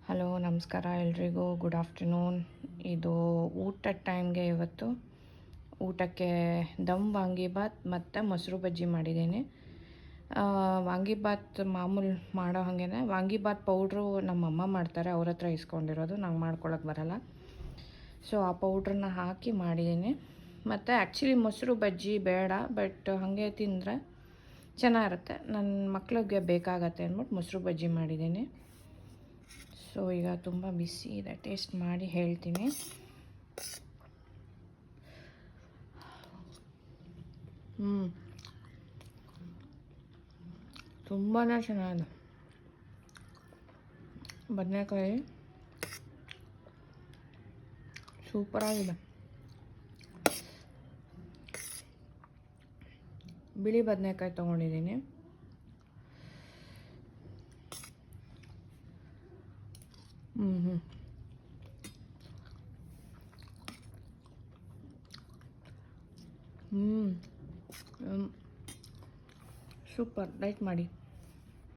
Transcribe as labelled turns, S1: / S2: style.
S1: Hello ನಮಸ್ಕಾರ ಎಲ್ರಿಗೂ, good afternoon. ಇದು ಊಟದ ಟೈಮ್ಗೆ ಇವತ್ತು ಊಟಕ್ಕೆ ದಮ್ ವಾಂಗಿಬಾತ್ ಮತ್ತು ಮೊಸರು ಬಜ್ಜಿ ಮಾಡಿದ್ದೀನಿ. ವಾಂಗಿಬಾತ್ ಮಾಮೂಲು ಮಾಡೋ ಹಾಗೇ ವಾಂಗಿಬಾತ್ ಪೌಡ್ರು ನಮ್ಮಮ್ಮ ಮಾಡ್ತಾರೆ, ಅವ್ರ ಹತ್ರ ಇಸ್ಕೊಂಡಿರೋದು, ನಂಗೆ ಮಾಡ್ಕೊಳಕ್ಕೆ ಬರಲ್ಲ. ಸೊ ಆ ಪೌಡ್ರನ್ನ ಹಾಕಿ ಮಾಡಿದ್ದೀನಿ. ಮತ್ತು ಆ್ಯಕ್ಚುಲಿ ಮೊಸರು ಬಜ್ಜಿ ಬೇಡ, ಬಟ್ ಹಾಗೆ ತಿಂದರೆ ಚೆನ್ನಾಗಿರುತ್ತೆ. ನನ್ನ ಮಕ್ಳಿಗೆ ಬೇಕಾಗತ್ತೆ ಅಂದ್ಬಿಟ್ಟು ಮೊಸರು ಬಜ್ಜಿ ಮಾಡಿದ್ದೀನಿ. ಸೊ ಈಗ ತುಂಬ ಬಿಸಿ ಇದೆ, ಟೇಸ್ಟ್ ಮಾಡಿ ಹೇಳ್ತೀನಿ. ತುಂಬಾ ಚೆನ್ನಾಗಿದೆ. ಬದನೆಕಾಯಿ ಸೂಪರಾಗಿದೆ. ಬಿಳಿ ಬದನೆಕಾಯಿ ತೊಗೊಂಡಿದ್ದೀನಿ. ಸೂಪರ್, ಲೈಕ್ ಮಾಡಿ.